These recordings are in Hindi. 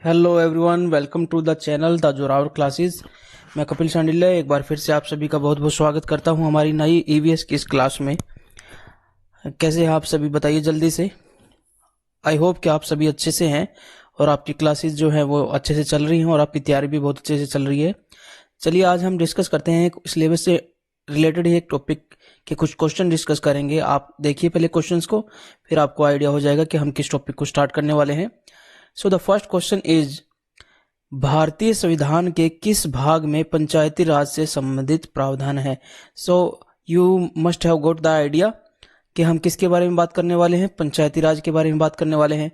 Hello everyone, welcome to the channel the Zorawar classes. मैं कपिल सांडिल्य एक बार फिर से आप सभी का बहुत बहुत स्वागत करता हूं हमारी नई ईवीएस की इस क्लास में। कैसे हैं आप सभी, बताइए जल्दी से। आई होप कि आप सभी अच्छे से हैं और आपकी क्लासेस जो है वो अच्छे से चल रही हैं और आपकी तैयारी भी बहुत अच्छे से चल रही है। चलिए आज हम डिस्कस करते हैं सिलेबस से रिलेटेड ही एक टॉपिक के कुछ क्वेश्चन डिस्कस करेंगे। आप देखिए पहले क्वेश्चंस को, फिर आपको आइडिया हो जाएगा कि हम किस टॉपिक को स्टार्ट करने वाले हैं। So the first question is, भारतीय संविधान के किस भाग में पंचायती राज से संबंधित प्रावधान है। So you must have got the idea कि हम किसके बारे में बात करने वाले हैं, पंचायती राज के बारे में बात करने वाले हैं।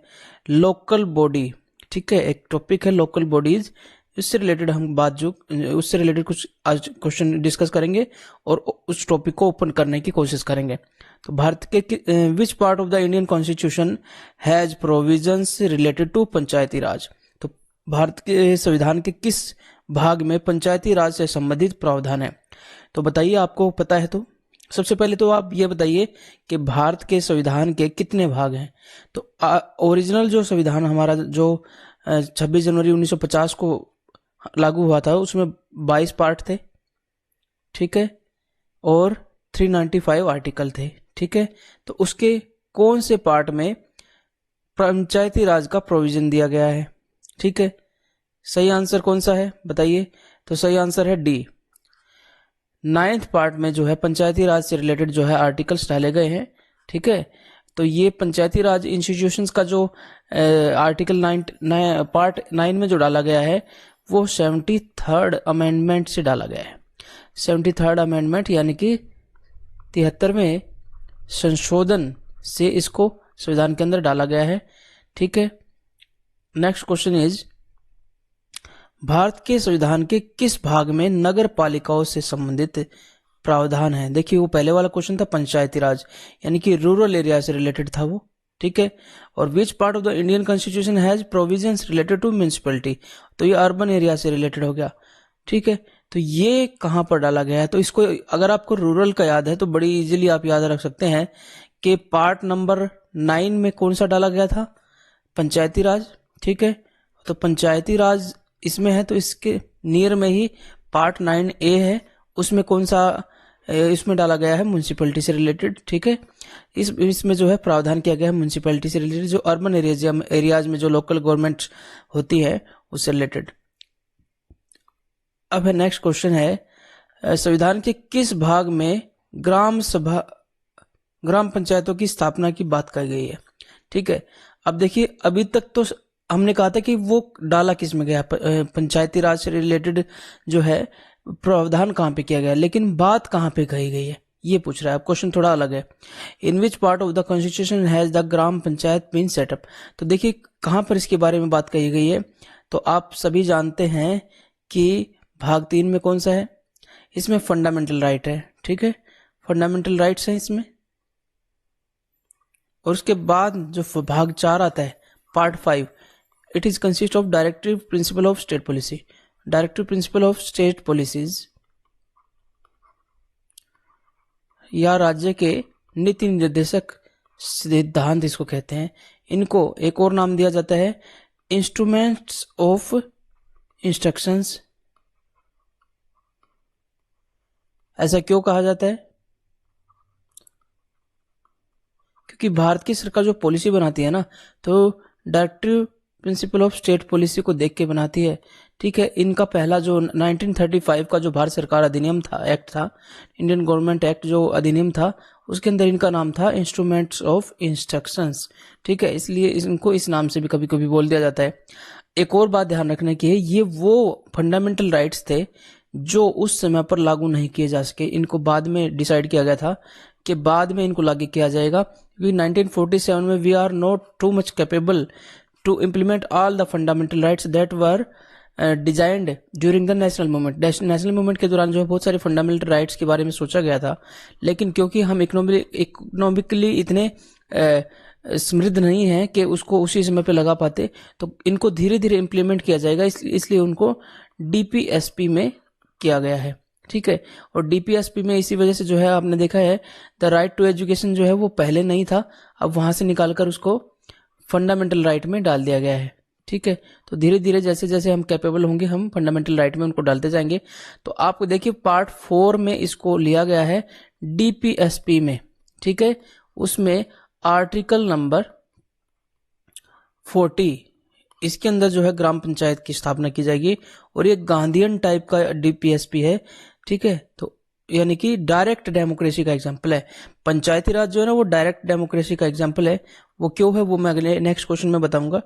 लोकल बॉडी, ठीक है, एक टॉपिक है लोकल बॉडीज। उससे रिलेटेड हम उससे रिलेटेड कुछ आज क्वेश्चन डिस्कस करेंगे और उस टॉपिक को ओपन करने की कोशिश करेंगे। तो भारत के which part of the Indian constitution has provisions related to panchayati raj. तो भारत के संविधान के किस भाग में पंचायती राज से संबंधित प्रावधान है, तो बताइए आपको पता है। तो सबसे पहले तो आप ये बताइए कि भारत के संविधान के कितने भाग हैं। तो ओरिजिनल जो संविधान हमारा जो 26 जनवरी 1950 को लागू हुआ था उसमें 22 पार्ट थे, ठीक है, और 395 आर्टिकल थे, ठीक है। तो उसके कौन से पार्ट में पंचायती राज का प्रोविजन दिया गया है, ठीक है। सही आंसर कौन सा है बताइए। तो सही आंसर है डी। 9th पार्ट में जो है पंचायती राज से रिलेटेड जो है आर्टिकल्स डाले गए हैं, ठीक है। तो ये पंचायती राज इंस्टीट्यूशंस का जो आर्टिकल 9 पार्ट 9 में जो डाला गया है वो 73rd अमेंडमेंट से डाला गया है। 73rd अमेंडमेंट यानी कि 73वें संशोधन से इसको संविधान के अंदर डाला गया है, ठीक है। नेक्स्ट क्वेश्चन इज, भारत के संविधान के किस भाग में नगर पालिकाओं से संबंधित प्रावधान है। देखिए वो पहले वाला क्वेश्चन था पंचायती राज यानी कि रूरल एरिया से रिलेटेड था वो, ठीक है। और which part of the Indian constitution has provisions related to municipality, तो ये अर्बन एरिया से रिलेटेड हो गया, ठीक है। तो ये कहां पर डाला गया है, तो इसको अगर आपको रूरल का याद है तो बड़ी इजीली आप याद रख सकते हैं कि पार्ट नंबर 9 में कौन सा डाला गया था, पंचायती राज, ठीक है। तो पंचायती राज इसमें है तो इसके नियर में ही पार्ट 9A है, उसमें कौन सा इसमें डाला गया है, म्युनिसिपैलिटी से रिलेटेड, ठीक है। इसमें जो है प्रावधान किया गया है म्युनिसिपैलिटी से रिलेटेड, जो अर्बन एरियाज में जो लोकल गवर्नमेंट होती है उससे रिलेटेड। अब है नेक्स्ट क्वेश्चन है, संविधान के किस भाग में ग्राम पंचायतों की स्थापना की बात कही गई है, ठीक है। अब देखिए अभी तक तो हमने कहा था कि वो डाला किस में गया, पंचायती राज से रिलेटेड जो है प्रावधान कहां पे किया गया, लेकिन बात कहां पे कही गई है ये पूछ रहा है। अब क्वेश्चन थोड़ा अलग है, in which part of the constitution has the gram panchayat been set up. तो देखिए कहां पर इसके बारे में बात कही गई है। तो आप सभी जानते हैं कि भाग 3 में कौन सा है, इसमें फंडामेंटल राइट है, ठीक है, फंडामेंटल राइट्स है इसमें। और उसके बाद जो भाग 4 आता है part 5, it is consist of directive principle of state policy. Directive principle of state policies या राज्य के नीति निर्देशक सिद्धांत इसको कहते हैं। इनको एक और नाम दिया जाता है इंस्ट्रूमेंट्स ऑफ इंस्ट्रक्शंस। ऐसा क्यों कहा जाता है, क्योंकि भारत की सरकार जो पॉलिसी बनाती है ना तो directive principle of state policy को देख के बनाती है, ठीक है। इनका पहला जो 1935 का जो भारत सरकार अधिनियम था, एक्ट था, इंडियन गवर्नमेंट एक्ट जो अधिनियम था, उसके अंदर इनका नाम था इंस्ट्रूमेंट्स ऑफ इंस्ट्रक्शंस, ठीक है। इसलिए इनको इस नाम से भी कभी कभी बोल दिया जाता है। एक और बात ध्यान रखने की है, ये वो फंडामेंटल राइट्स थे जो उस समय पर लागू नहीं किए जा सके। इनको बाद में डिसाइड किया गया था कि बाद में इनको लागू किया जाएगा, क्योंकि 1947 में we are not too much capable to implement all the fundamental rights that were designed during the national movement। National movement के दौरान जो है बहुत सारे फंडामेंटल राइट्स के बारे में सोचा गया था, लेकिन क्योंकि हम इकोनॉमिकली इतने समृद्ध नहीं है कि उसको उसी समय पे लगा पाते, तो इनको धीरे धीरे इम्प्लीमेंट किया जाएगा, इसलिए उनको डीपीएसपी में किया गया है, ठीक है। और डीपीएसपी में इसी वजह से जो है आपने देखा है द राइट टू एजुकेशन जो है वो पहले नहीं था, अब वहां से निकालकर उसको फंडामेंटल राइट में डाल दिया गया है, ठीक है। तो धीरे धीरे जैसे जैसे हम कैपेबल होंगे हम फंडामेंटल राइट में उनको डालते जाएंगे। तो आपको देखिए पार्ट 4 में इसको लिया गया है डीपीएसपी में, ठीक है। उसमें आर्टिकल नंबर 40 इसके अंदर जो है ग्राम पंचायत की स्थापना की जाएगी और ये गांधीयन टाइप का डीपीएसपी है, ठीक है। तो यानी कि डायरेक्ट डेमोक्रेसी का एग्जाम्पल है। पंचायती राज जो है ना वो डायरेक्ट डेमोक्रेसी का एग्जाम्पल है। वो क्यों है वो मैं अगले नेक्स्ट क्वेश्चन में बताऊंगा,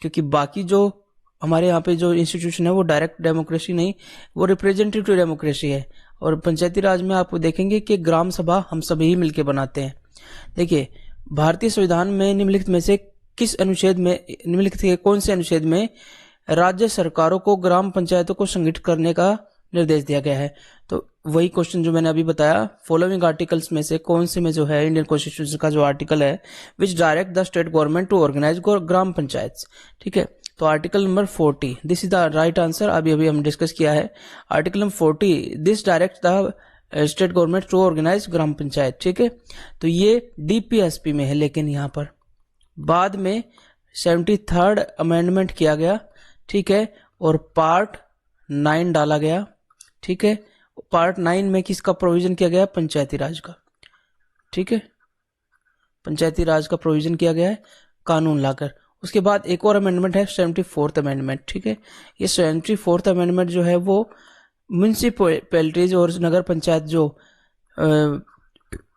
क्योंकि बाकी जो हमारे यहाँ पे जो इंस्टीट्यूशन है वो डायरेक्ट डेमोक्रेसी नहीं, वो रिप्रेजेंटेटिव डेमोक्रेसी है। और पंचायती राज में आप देखेंगे कि ग्राम सभा हम सभी ही मिलकर बनाते हैं। देखिए भारतीय संविधान में निम्नलिखित में से किस अनुच्छेद में, निम्नलिखित के कौन से अनुच्छेद में राज्य सरकारों को ग्राम पंचायतों को संगठित करने का निर्देश दिया गया है? तो वही क्वेश्चन जो मैंने अभी बताया, फॉलोइंग आर्टिकल्स में से कौन से में जो है इंडियन कॉन्स्टिट्यूशन का जो आर्टिकल है which direct the state government to organise gram panchayat, ठीक है। तो article number 40 this is the right answer, अभी अभी हम डिस्कस किया है। Article number 40 this direct the state government to organise gram panchayat, ठीक है। तो ये डीपीएसपी में है, लेकिन यहाँ पर बाद में 73rd अमेंडमेंट किया गया, ठीक है, और पार्ट 9 डाला गया, ठीक है। पार्ट 9 में किसका प्रोविजन किया गया? पंचायती राज का, ठीक है। पंचायती राज का प्रोविजन किया गया है कानून लाकर। उसके बाद एक और अमेंडमेंट है 74th अमेंडमेंट, ठीक है। ये 74th अमेंडमेंट जो है वो म्यूनिसिपैलिटीज और नगर पंचायत जो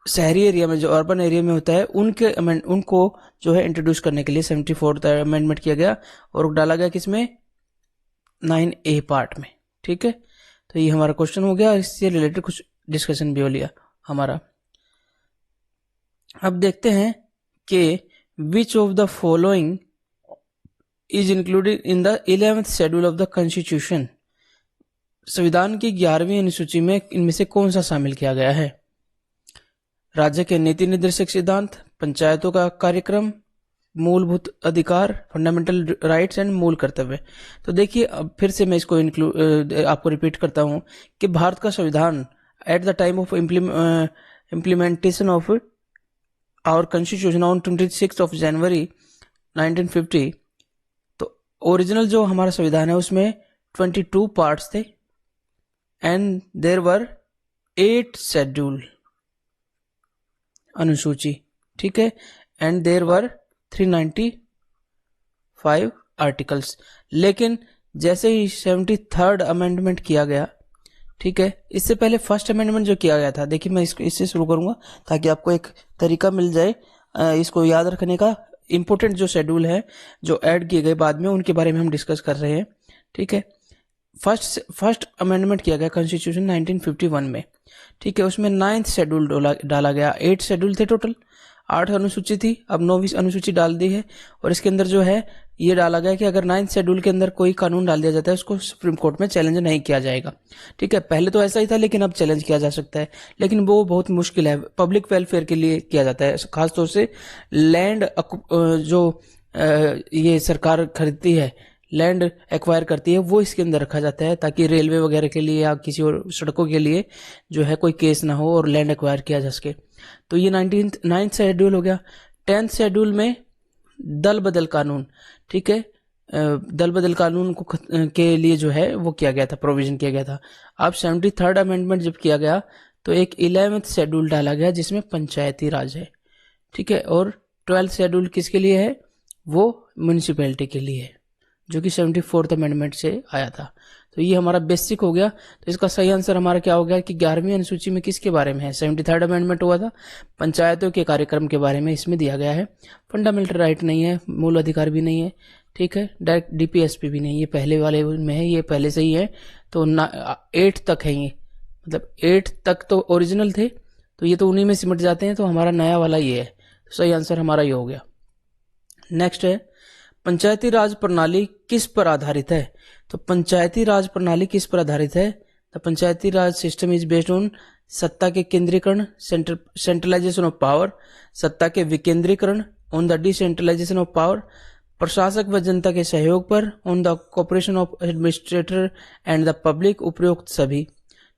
शहरी एरिया में, जो अर्बन एरिया में होता है, उनको जो है इंट्रोड्यूस करने के लिए 74th अमेंडमेंट किया गया और डाला गया किसमें? 9A पार्ट में, ठीक है। तो ये हमारा क्वेश्चन हो गया, इससे रिलेटेड कुछ डिस्कशन भी हो लिया हमारा। अब देखते हैं कि which of the following is included in the 11th schedule of the constitution. संविधान की 11वीं अनुसूची में इनमें से कौन सा शामिल किया गया है? राज्य के नीति निर्देशक सिद्धांत, पंचायतों का कार्यक्रम, मूलभूत अधिकार, फंडामेंटल राइट्स एंड मूल कर्तव्य। तो देखिए अब फिर से मैं इसको आपको रिपीट करता हूं कि भारत का संविधान at the time of implementation of our constitution on 26 of January 1950, तो ओरिजिनल जो हमारा संविधान है उसमें 22 पार्ट्स थे एंड देयर वर 8 शेड्यूल अनुसूची, ठीक है, एंड देयर वर 395 आर्टिकल्स। लेकिन जैसे ही 73rd अमेंडमेंट किया गया, ठीक है, इससे पहले फर्स्ट अमेंडमेंट जो किया गया था, देखिए मैं इससे शुरू करूंगा ताकि आपको एक तरीका मिल जाए इसको याद रखने का। इंपोर्टेंट जो शेड्यूल है जो ऐड किए गए बाद में उनके बारे में हम डिस्कस कर रहे हैं, ठीक है। फर्स्ट अमेंडमेंट किया गया कॉन्स्टिट्यूशन 1951 में, ठीक है। उसमें 9th शेड्यूल डाला गया। 8 शेड्यूल थे टोटल, 8 अनुसूची थी, अब 9वीं अनुसूची डाल दी है। और इसके अंदर जो है ये डाला गया कि अगर 9th शेड्यूल के अंदर कोई कानून डाल दिया जाता है उसको सुप्रीम कोर्ट में चैलेंज नहीं किया जाएगा, ठीक है। पहले तो ऐसा ही था लेकिन अब चैलेंज किया जा सकता है, लेकिन वो बहुत मुश्किल है। पब्लिक वेलफेयर के लिए किया जाता है, खासतौर से लैंड जो ये सरकार खरीदती है, लैंड एक्वायर करती है, वो इसके अंदर रखा जाता है ताकि रेलवे वगैरह के लिए या किसी और सड़कों के लिए जो है कोई केस ना हो और लैंड एक्वायर किया जा सके। तो ये 9th शेड्यूल हो गया। 10th शेड्यूल में दल बदल कानून, ठीक है, दल बदल कानून को के लिए जो है वो किया गया था, प्रोविजन किया गया था। अब 73rd अमेंडमेंट जब किया गया तो एक 11th शेड्यूल डाला गया जिसमें पंचायती राज है, ठीक है। और 12th शेड्यूल किसके लिए है? वो म्यूनिसिपैलिटी के लिए है, जो कि 74th अमेंडमेंट से आया था। तो ये हमारा बेसिक हो गया। तो इसका सही आंसर हमारा क्या हो गया कि 11वीं अनुसूची में किसके बारे में है? 73rd अमेंडमेंट हुआ था, पंचायतों के कार्यक्रम के बारे में इसमें दिया गया है। फंडामेंटल राइट नहीं है, मूल अधिकार भी नहीं है, ठीक है, डायरेक्ट डीपीएसपी भी नहीं, ये पहले वाले में है, ये पहले से ही है। तो 8 तक है ये, मतलब 8 तक तो ओरिजिनल थे, तो ये तो उन्हीं में सिमट जाते हैं। तो हमारा नया वाला ये है, तो सही आंसर हमारा ये हो गया। नेक्स्ट है पंचायती राज प्रणाली किस पर आधारित है? तो पंचायती राज प्रणाली किस पर आधारित है? The panchayati raj system is based on सत्ता के केंद्रीकरण, सेंट्रलाइजेशन ऑफ पावर, सत्ता के विकेंद्रीकरण, on the decentralisation of power, प्रशासक व जनता के सहयोग पर, on the cooperation of administrator and the public, उपरोक्त सभी,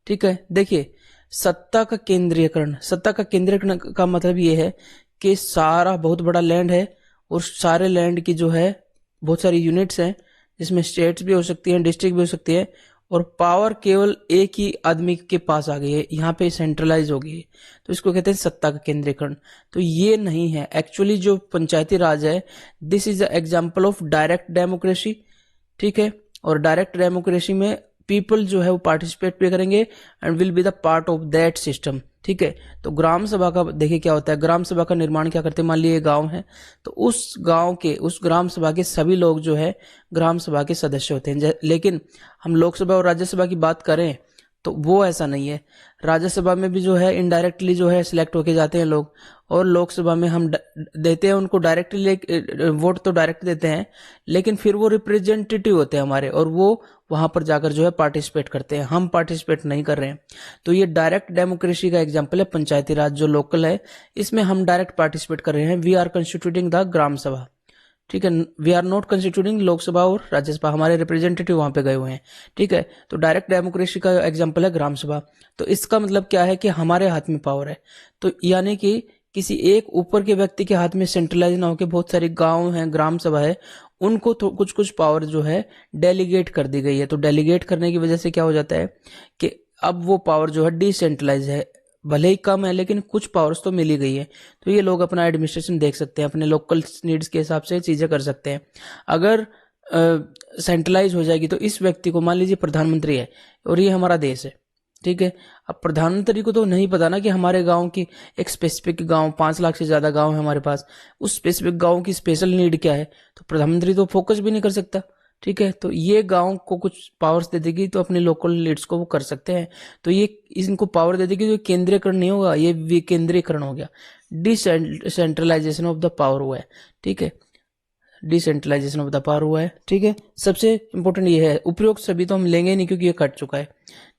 ठीक है। देखिए सत्ता का केंद्रीकरण, सत्ता का केंद्रीकरण का मतलब ये है कि सारा बहुत बड़ा लैंड है और सारे लैंड की जो है बहुत सारी यूनिट्स हैं, जिसमें स्टेट्स भी हो सकती हैं, डिस्ट्रिक्ट भी हो सकती है, और पावर केवल एक ही आदमी के पास आ गई है, यहाँ पे सेंट्रलाइज हो गई है, तो इसको कहते हैं सत्ता का केंद्रीकरण। तो ये नहीं है एक्चुअली जो पंचायती राज है, this is a example of direct democracy. ठीक है, और डायरेक्ट डेमोक्रेसी में पीपल जो है वो पार्टिसिपेट भी करेंगे and will be the part of that system. ठीक है, तो ग्राम सभा का देखिए क्या होता है, ग्राम सभा का निर्माण क्या करते हैं, मान लीजिए गांव है, तो उस गांव के, उस ग्राम सभा के सभी लोग जो है ग्राम सभा के सदस्य होते हैं। लेकिन हम लोकसभा और राज्यसभा की बात करें तो वो ऐसा नहीं है। राज्यसभा में भी जो है इनडायरेक्टली जो है सिलेक्ट होके जाते हैं लोग, और लोकसभा में हम देते हैं उनको डायरेक्टली, वोट तो डायरेक्ट देते हैं, लेकिन फिर वो रिप्रेजेंटेटिव होते हैं हमारे, और वो वहां पर जाकर जो है पार्टिसिपेट करते हैं। हम पार्टिसिपेट नहीं कर रहे हैं। तो ये डायरेक्ट डेमोक्रेसी का एग्जाम्पल है पंचायती राज जो लोकल है, इसमें हम डायरेक्ट पार्टिसिपेट कर रहे हैं। We are constituting the gram sabha. ठीक है, we are not constituting Lok Sabha और राज्यसभा, हमारे रिप्रेजेंटेटिव वहां पे गए हुए हैं। ठीक है, तो डायरेक्ट डेमोक्रेसी का एग्जांपल है ग्राम सभा। तो इसका मतलब क्या है कि हमारे हाथ में पावर है, तो यानी कि किसी एक ऊपर के व्यक्ति के हाथ में सेंट्रलाइज ना होकर बहुत सारे गांव हैं, ग्राम सभा है, उनको तो कुछ कुछ पावर जो है डेलीगेट कर दी गई है। तो डेलीगेट करने की वजह से क्या हो जाता है कि अब वो पावर जो है डिसेंट्रलाइज है, भले ही कम है लेकिन कुछ पावर्स तो मिली गई है। तो ये लोग अपना एडमिनिस्ट्रेशन देख सकते हैं, अपने लोकल नीड्स के हिसाब से चीजें कर सकते हैं। अगर सेंट्रलाइज हो जाएगी तो इस व्यक्ति को, मान लीजिए प्रधानमंत्री है और ये हमारा देश है, ठीक है, अब प्रधानमंत्री को तो नहीं पता ना कि हमारे गांव की एक स्पेसिफिक गांव, 5 लाख से ज्यादा गांव है हमारे पास, उस स्पेसिफिक गांव की स्पेशल नीड क्या है, तो प्रधानमंत्री तो फोकस भी नहीं कर सकता। ठीक है, तो ये गांव को कुछ पावर्स दे देगी तो अपने लोकल लीड्स को वो कर सकते हैं। तो ये इनको पावर दे देगी, तो केंद्रीयकरण नहीं होगा, ये विकेंद्रीकरण हो गया, डिसेंट्रलाइजेशन ऑफ द पावर हुआ है। ठीक है, डिसेंट्रलाइजेशन ऑफ द पावर हुआ है। ठीक है, सबसे इंपॉर्टेंट ये है, उपरोक्त सभी तो हम लेंगे नहीं क्योंकि ये कट चुका है।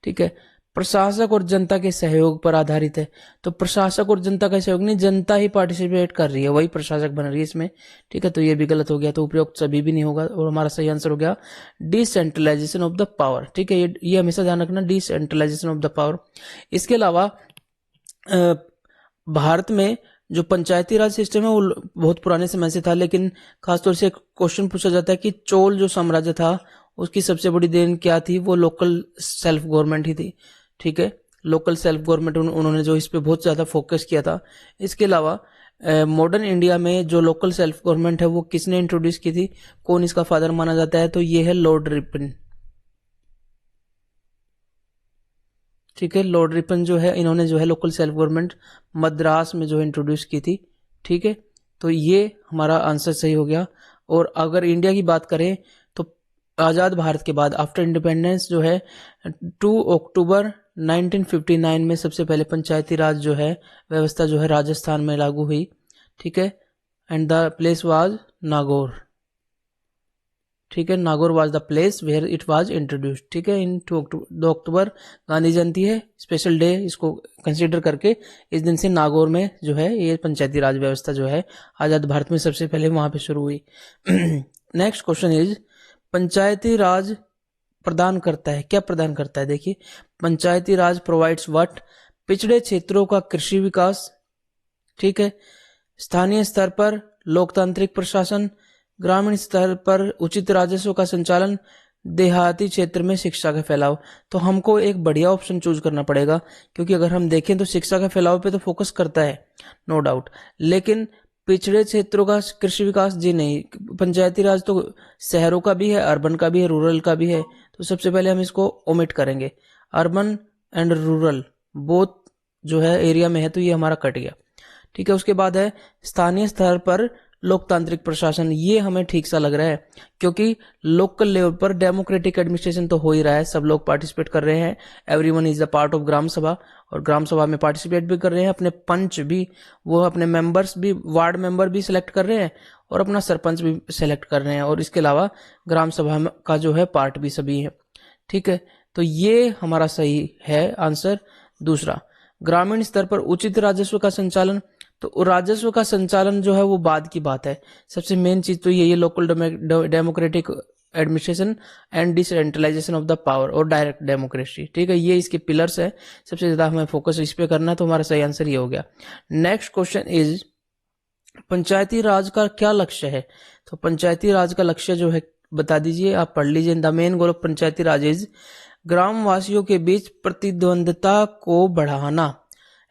ठीक है, प्रशासक और जनता के सहयोग पर आधारित है। तो प्रशासक और जनता का सहयोग नहीं, जनता ही पार्टिसिपेट कर रही है, वही प्रशासक बन रही है इसमें। ठीक है, तो ये भी गलत हो गया, तो उपयुक्त सभी भी नहीं होगा, और हमारा सही आंसर हो गया डिसेंट्रलाइजेशन ऑफ द पावर। ठीक है, ये हमेशा ध्यान रखना, डिसेंट्रलाइजेशन ऑफ द पावर। इसके अलावा भारत में जो पंचायती राज सिस्टम है वो बहुत पुराने समय से था, लेकिन खासतौर से क्वेश्चन पूछा जाता है कि चोल जो साम्राज्य था उसकी सबसे बड़ी देन क्या थी, वो लोकल सेल्फ गवर्नमेंट ही थी। ठीक है, लोकल सेल्फ गवर्नमेंट, उन्होंने जो इस पे बहुत ज्यादा फोकस किया था। इसके अलावा मॉडर्न इंडिया में जो लोकल सेल्फ गवर्नमेंट है वो किसने इंट्रोड्यूस की थी, कौन इसका फादर माना जाता है, तो ये है लॉर्ड रिपन। ठीक है, लॉर्ड रिपन जो है, इन्होंने जो है लोकल सेल्फ गवर्नमेंट मद्रास में जो है इंट्रोड्यूस की थी। ठीक है, तो ये हमारा आंसर सही हो गया। और अगर इंडिया की बात करें तो आजाद भारत के बाद आफ्टर इंडिपेंडेंस जो है 2 अक्टूबर 1959 में सबसे पहले पंचायती राज जो है व्यवस्था जो है राजस्थान में लागू हुई। ठीक है, and the place was Nagaur. ठीक है, Nagaur was the place where it was introduced. ठीक है, इन 2 अक्टूबर गांधी जयंती है, स्पेशल डे इसको कंसीडर करके इस दिन से नागौर में जो है ये पंचायती राज व्यवस्था जो है आजाद भारत में सबसे पहले वहां पे शुरू हुई। नेक्स्ट क्वेश्चन इज, पंचायती राज प्रदान करता है, क्या प्रदान करता है, देखिए पंचायती राज प्रोवाइड्स व्हाट, पिछड़े क्षेत्रों का कृषि विकास। ठीक है, स्थानीय स्तर पर लोकतांत्रिक प्रशासन, ग्रामीण स्तर पर उचित राजस्व का संचालन, देहाती क्षेत्र में शिक्षा का फैलाव। तो हमको एक बढ़िया ऑप्शन चूज करना पड़ेगा, क्योंकि अगर हम देखें तो शिक्षा का फैलाव पे तो फोकस करता है नो डाउट, लेकिन पिछड़े क्षेत्रों का कृषि विकास जी नहीं। पंचायती राज तो शहरों का भी है, अर्बन का भी है, रूरल का भी है, तो सबसे पहले हम इसको ओमिट करेंगे। अर्बन एंड रूरल बोथ जो है एरिया में है, तो ये हमारा कट गया। ठीक है, उसके बाद है स्थानीय स्तर पर लोकतांत्रिक प्रशासन, ये हमें ठीक सा लग रहा है, क्योंकि लोकल लेवल पर डेमोक्रेटिक एडमिनिस्ट्रेशन तो हो ही रहा है, सब लोग पार्टिसिपेट कर रहे हैं, everyone is a part of gram sabha, और ग्राम सभा में पार्टिसिपेट भी कर रहे हैं, अपने पंच भी, वो अपने मेंबर्स भी, वार्ड मेंबर भी सिलेक्ट कर रहे हैं, और अपना सरपंच भी सिलेक्ट कर रहे हैं, और इसके अलावा ग्राम सभा का जो है पार्ट भी सभी है। ठीक है, तो ये हमारा सही है आंसर। दूसरा, ग्रामीण स्तर पर उचित राजस्व का संचालन, तो राजस्व का संचालन जो है वो बाद की बात है, सबसे मेन चीज तो ये local democratic administration and decentralisation of the power और डायरेक्ट डेमोक्रेसी। ठीक है, ये इसके पिलर्स है, सबसे ज्यादा हमें फोकस इस पे करना है, तो हमारा सही आंसर ये हो गया। नेक्स्ट क्वेश्चन इज, पंचायती राज का क्या लक्ष्य है? तो पंचायती राज का लक्ष्य जो है बता दीजिए, आप पढ़ लीजिए। The main goal of panchayati raj is ग्राम वासियों के बीच प्रतिद्वंदता को बढ़ाना।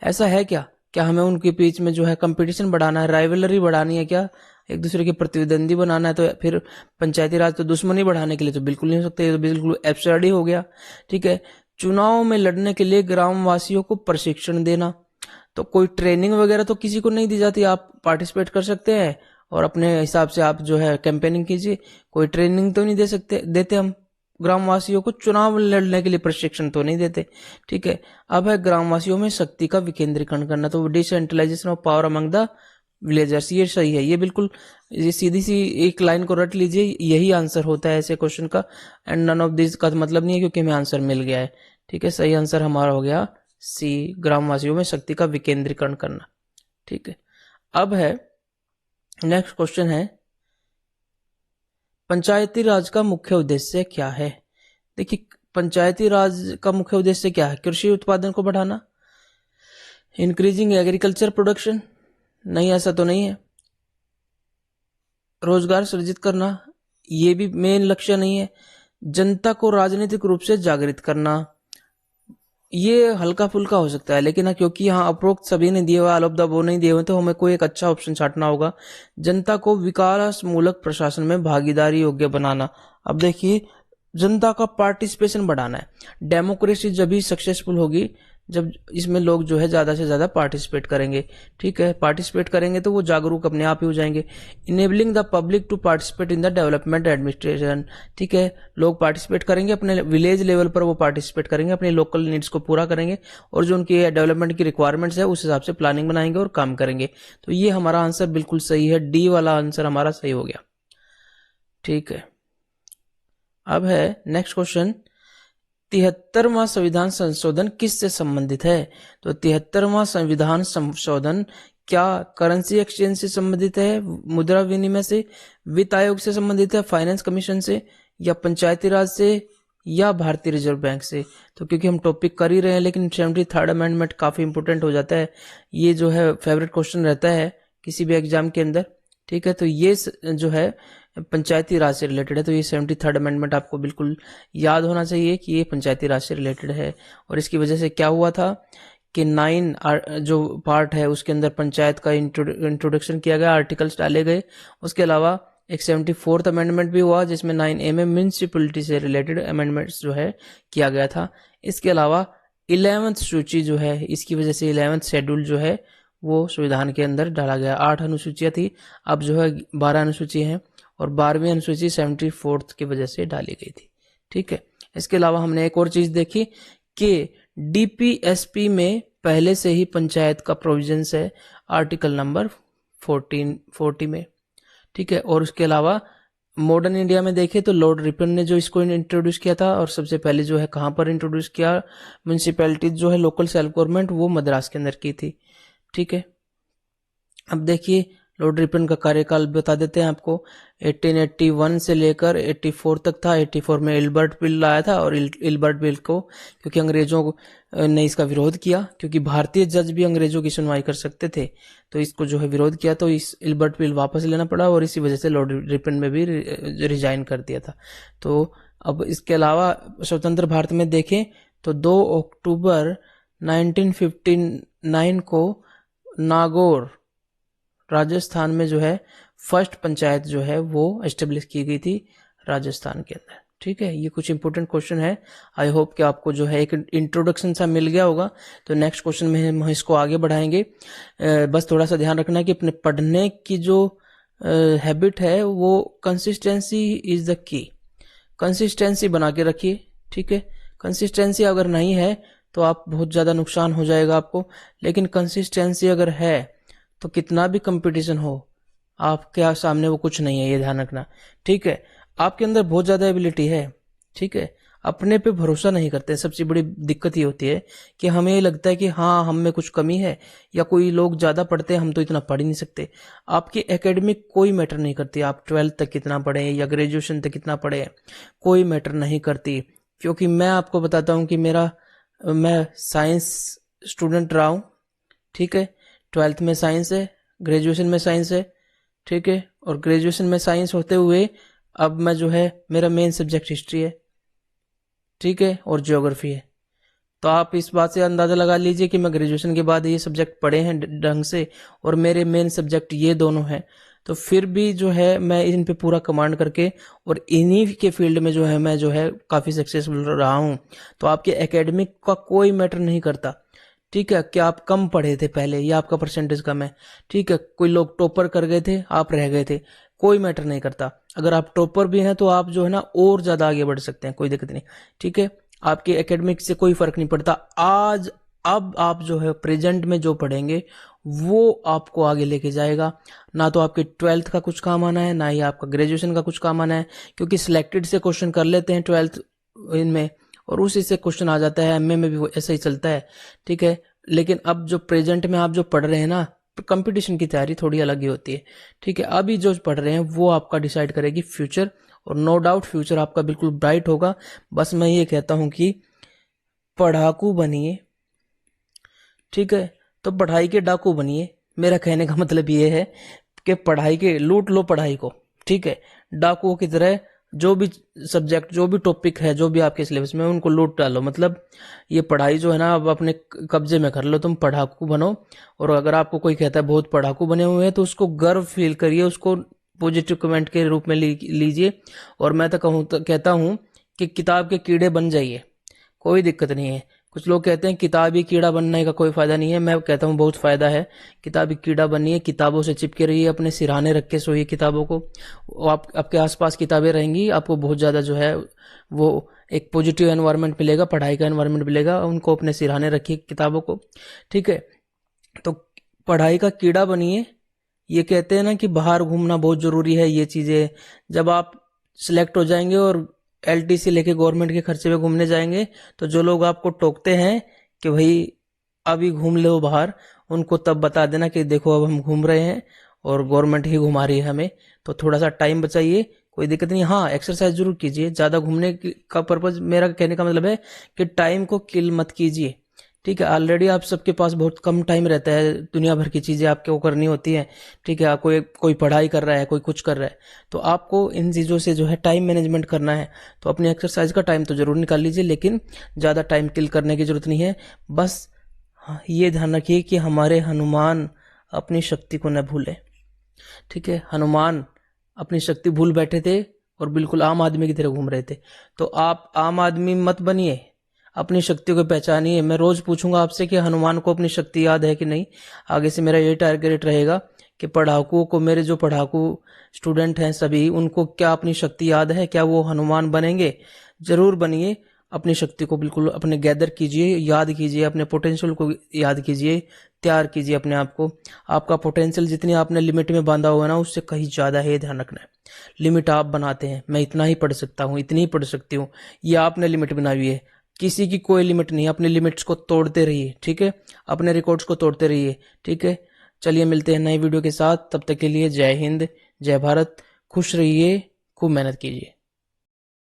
ऐसा है क्या? क्या हमें उनके बीच में जो है कंपटीशन बढ़ाना है, राइवलरी बढ़ानी है क्या? एक दूसरे के प्रतिद्वंदी बनाना है? तो फिर पंचायती राज तो दुश्मनी बढ़ाने के लिए तो बिल्कुल नहीं हो सकता, ये तो बिल्कुल एब्सर्ड ही हो गया। ठीक है। चुनाव में लड़ने के लिए ग्रामवासियों को प्रशिक्षण देना। तो कोई ट्रेनिंग वगैरह तो किसी को नहीं दी जाती, आप पार्टिसिपेट कर सकते हैं और अपने हिसाब से आप जो है कैंपेनिंग कीजिए। कोई ट्रेनिंग तो नहीं देते हम ग्रामवासियों को, चुनाव लड़ने के लिए प्रशिक्षण तो नहीं देते। ठीक है। अब है ग्रामवासियों में शक्ति का विकेंद्रीकरण करना, तो decentralisation of power among the villagers, ये सही है। ये बिल्कुल ये सीधी सी एक लाइन को रट लीजिए, यही आंसर होता है ऐसे क्वेश्चन का। एंड नन ऑफ दिस का मतलब नहीं है क्योंकि हमें आंसर मिल गया है। ठीक है, सही आंसर हमारा हो गया सी, ग्रामवासियों में शक्ति का विकेंद्रीकरण करना। ठीक है। अब है नेक्स्ट क्वेश्चन है, पंचायती राज का मुख्य उद्देश्य क्या है? देखिए, पंचायती राज का मुख्य उद्देश्य क्या है? कृषि उत्पादन को बढ़ाना, इंक्रीजिंग एग्रीकल्चर प्रोडक्शन, नहीं ऐसा तो नहीं है। रोजगार सृजित करना, ये भी मेन लक्ष्य नहीं है। जनता को राजनीतिक रूप से जागृत करना, ये हल्का फुल्का हो सकता है, लेकिन क्योंकि यहाँ उपरोक्त सभी ने दिए हुए, ऑल ऑफ द वो नहीं दिए हुए, तो हमें कोई एक अच्छा ऑप्शन छांटना होगा। जनता को विकास मूलक प्रशासन में भागीदारी योग्य बनाना। अब देखिए, जनता का पार्टिसिपेशन बढ़ाना है। डेमोक्रेसी जब भी सक्सेसफुल होगी जब इसमें लोग जो है ज्यादा से ज्यादा पार्टिसिपेट करेंगे। ठीक है, पार्टिसिपेट करेंगे तो वो जागरूक अपने आप ही हो जाएंगे। Enabling the public to participate in the development administration. ठीक है, लोग पार्टिसिपेट करेंगे, अपने विलेज लेवल पर वो पार्टिसिपेट करेंगे, अपने लोकल नीड्स को पूरा करेंगे और जो उनकी डेवलपमेंट की रिक्वायरमेंट्स है उस हिसाब से प्लानिंग बनाएंगे और काम करेंगे। तो ये हमारा आंसर बिल्कुल सही है, डी वाला आंसर हमारा सही हो गया। ठीक है। अब है नेक्स्ट क्वेश्चन, 73वां संविधान संशोधन किससे संबंधित है? तो 73वां संविधान संशोधन क्या करेंसी एक्सचेंज से संबंधित है, मुद्रा विनिमय से, वित्त आयोग से संबंधित है, फाइनेंस कमीशन से, या पंचायती राज से, या भारतीय रिजर्व बैंक से? तो क्योंकि हम टॉपिक कर ही रहे हैं, लेकिन 73rd अमेंडमेंट काफी इंपोर्टेंट हो जाता है, ये जो है फेवरेट क्वेश्चन रहता है किसी भी एग्जाम के अंदर। ठीक है, तो ये जो है पंचायती राज से रिलेटेड है, तो ये 73rd अमेंडमेंट आपको बिल्कुल याद होना चाहिए कि ये पंचायती राज से रिलेटेड है। और इसकी वजह से क्या हुआ था कि 9 जो पार्ट है उसके अंदर पंचायत का इंट्रोडक्शन किया गया, आर्टिकल्स डाले गए। उसके अलावा एक 74th अमेंडमेंट भी हुआ जिसमें 9A में म्यूनिसिपैलिटी से रिलेटेड अमेंडमेंट्स जो है किया गया था। इसके अलावा 11th सूची जो है, इसकी वजह से 11th शेड्यूल जो है वो संविधान के अंदर डाला गया। 8 अनुसूचियां थी, अब जो है 12 अनुसूची हैं, और 12वीं अनुसूची 74th की वजह से डाली गई थी। ठीक है। इसके अलावा हमने एक और चीज देखी कि डीपीएसपी में पहले से ही पंचायत का प्रोविजंस है, आर्टिकल नंबर 40 में। ठीक है। और उसके अलावा मॉडर्न इंडिया में देखें तो लॉर्ड रिपन ने जो इसको इंट्रोड्यूस किया था, और सबसे पहले जो है कहां पर इंट्रोड्यूस किया, म्यूनिसिपैलिटी जो है लोकल सेल्फ गवर्नमेंट, वो मद्रास के अंदर की थी। ठीक है। अब देखिए, लॉर्ड रिपन का कार्यकाल बता देते हैं आपको। 1881 से लेकर 84 तक था। 84 में इल्बर्ट बिल लाया था, और इल्बर्ट बिल को क्योंकि अंग्रेजों ने इसका विरोध किया, क्योंकि भारतीय जज भी अंग्रेजों की सुनवाई कर सकते थे, तो इसको जो है विरोध किया, तो इस इल्बर्ट बिल वापस लेना पड़ा, और इसी वजह से लॉर्ड रिपन में भी रिजाइन कर दिया था। तो अब इसके अलावा स्वतंत्र भारत में देखें तो 2 अक्टूबर 1959 को नागौर राजस्थान में जो है फर्स्ट पंचायत जो है वो एस्टेब्लिश की गई थी राजस्थान के अंदर। ठीक है, ये कुछ इंपोर्टेंट क्वेश्चन है। आई होप कि आपको जो है एक इंट्रोडक्शन सा मिल गया होगा। तो नेक्स्ट क्वेश्चन में हम इसको आगे बढ़ाएंगे। बस थोड़ा सा ध्यान रखना कि अपने पढ़ने की जो हैबिट है वो consistency is the key. Consistency बना के रखिए। ठीक है, कंसिस्टेंसी अगर नहीं है तो आप बहुत ज्यादा नुकसान हो जाएगा आपको, लेकिन कंसिस्टेंसी अगर है तो कितना भी कंपटीशन हो आपके सामने वो कुछ नहीं है, ये ध्यान रखना। ठीक है, आपके अंदर बहुत ज्यादा एबिलिटी है। ठीक है, अपने पे भरोसा नहीं करते। सबसे बड़ी दिक्कत ये होती है कि हमें लगता है कि हाँ हम में कुछ कमी है, या कोई लोग ज्यादा पढ़ते हैं हम तो इतना पढ़ ही नहीं सकते। आपकी एकेडमिक कोई मैटर नहीं करती, आप 12th तक कितना पढ़े या ग्रेजुएशन तक कितना पढ़े, कोई मैटर नहीं करती। क्योंकि मैं आपको बताता हूँ कि मैं साइंस स्टूडेंट रहा हूँ। ठीक है, 12th में साइंस है, ग्रेजुएशन में साइंस है, ठीक है, और ग्रेजुएशन में साइंस होते हुए अब मैं जो है मेरा मेन सब्जेक्ट हिस्ट्री है, ठीक है, और ज्योग्राफी है। तो आप इस बात से अंदाज़ा लगा लीजिए कि मैं ग्रेजुएशन के बाद ये सब्जेक्ट पढ़े हैं ढंग से, और मेरे मेन सब्जेक्ट ये दोनों हैं। तो फिर भी जो है मैं इन पे पूरा कमांड करके और इन्हीं के फील्ड में जो है मैं जो है काफ़ी सक्सेसफुल रहा हूँ। तो आपके एकेडमिक का कोई मैटर नहीं करता, ठीक है, कि आप कम पढ़े थे पहले या आपका परसेंटेज कम है, ठीक है। कोई लोग टॉपर कर गए थे, आप रह गए थे, कोई मैटर नहीं करता। अगर आप टॉपर भी हैं तो आप जो है ना और ज़्यादा आगे बढ़ सकते हैं, कोई दिक्कत नहीं, ठीक है। आपके एकेडमिक से कोई फर्क नहीं पड़ता। अब आप जो है प्रेजेंट में जो पढ़ेंगे वो आपको आगे लेके जाएगा। ना तो आपके 12th का कुछ काम आना है, ना ही आपका ग्रेजुएशन का कुछ काम आना है, क्योंकि सिलेक्टेड से क्वेश्चन कर लेते हैं 12th इनमें, और उसी से क्वेश्चन आ जाता है। एमए में भी ऐसा ही चलता है, ठीक है। लेकिन अब जो प्रेजेंट में आप जो पढ़ रहे हैं ना, कंपटीशन की तैयारी थोड़ी अलग ही होती है, ठीक है। अभी जो पढ़ रहे हैं वो आपका डिसाइड करेगी फ्यूचर, और नो डाउट फ्यूचर आपका बिल्कुल ब्राइट होगा। बस मैं ये कहता हूं कि पढ़ाकू बनिए, ठीक है। तो पढ़ाई के डाकू बनिए, मेरा कहने का मतलब ये है कि पढ़ाई के लूट लो पढ़ाई को, ठीक है। डाकुओं की तरह जो भी सब्जेक्ट, जो भी टॉपिक है, जो भी आपके सिलेबस में, उनको लूट डालो। मतलब ये पढ़ाई जो है ना अब अपने कब्जे में कर लो, तुम पढ़ाकू बनो। और अगर आपको कोई कहता है बहुत पढ़ाकू बने हुए हैं तो उसको गर्व फील करिए, उसको पॉजिटिव कमेंट के रूप में लीजिए। और मैं तो कहता हूँ कि किताब के कीड़े बन जाइए, कोई दिक्कत नहीं है। कुछ लोग कहते हैं किताबी कीड़ा बनने का कोई फायदा नहीं है, मैं कहता हूँ बहुत फायदा है। किताबी कीड़ा बनिए, किताबों से चिपके रहिए, अपने सिरहाने रख के सोइए किताबों को। आपके आसपास किताबें रहेंगी, आपको बहुत ज्यादा जो है वो एक पॉजिटिव एनवायरनमेंट मिलेगा, पढ़ाई का एनवायरनमेंट मिलेगा। उनको अपने सिरहाने रखिए किताबों को, ठीक है। तो पढ़ाई का कीड़ा बनिए। ये कहते हैं ना कि बाहर घूमना बहुत जरूरी है, ये चीजें जब आप सिलेक्ट हो जाएंगे और एलटीसी लेके गवर्नमेंट के खर्चे पे घूमने जाएंगे, तो जो लोग आपको टोकते हैं कि भाई अभी घूम लो बाहर, उनको तब बता देना कि देखो अब हम घूम रहे हैं और गवर्नमेंट ही घुमा रही है हमें, तो थोड़ा सा टाइम बचाइए, कोई दिक्कत नहीं। हाँ, एक्सरसाइज जरूर कीजिए, ज्यादा घूमने का पर्पज, मेरा कहने का मतलब है कि टाइम को किल मत कीजिए, ठीक है। ऑलरेडी आप सबके पास बहुत कम टाइम रहता है, दुनिया भर की चीजें आपको करनी होती हैं, ठीक है। कोई कोई पढ़ाई कर रहा है, कोई कुछ कर रहा है, तो आपको इन चीजों से जो है टाइम मैनेजमेंट करना है। तो अपनी एक्सरसाइज का टाइम तो जरूर निकाल लीजिए, लेकिन ज्यादा टाइम किल करने की जरूरत नहीं है। बस ये ध्यान रखिए कि हमारे हनुमान अपनी शक्ति को न भूले, ठीक है। हनुमान अपनी शक्ति भूल बैठे थे और बिल्कुल आम आदमी की तरह घूम रहे थे। तो आप आम आदमी मत बनिए, अपनी शक्ति को पहचानिए। मैं रोज पूछूंगा आपसे कि हनुमान को अपनी शक्ति याद है कि नहीं। आगे से मेरा ये टारगेट रहेगा कि पढ़ाकुओं को, मेरे जो पढ़ाकू स्टूडेंट हैं सभी, उनको क्या अपनी शक्ति याद है, क्या वो हनुमान बनेंगे? जरूर बनिए। अपनी शक्ति को बिल्कुल अपने गैदर कीजिए, याद कीजिए, अपने पोटेंशियल को याद कीजिए, तैयार कीजिए अपने आप को। आपका पोटेंशियल जितनी आपने लिमिट में बांधा हुआ है ना, उससे कहीं ज्यादा है, ध्यान रखना है। लिमिट आप बनाते हैं, मैं इतना ही पढ़ सकता हूँ, इतनी ही पढ़ सकती हूँ, ये आपने लिमिट बनाई हुई है। किसी की कोई लिमिट नहीं, अपने लिमिट्स को तोड़ते रहिए, ठीक है। अपने रिकॉर्ड्स को तोड़ते रहिए, ठीक है। चलिए मिलते हैं नई वीडियो के साथ, तब तक के लिए जय हिंद, जय भारत, खुश रहिए, खूब मेहनत कीजिए।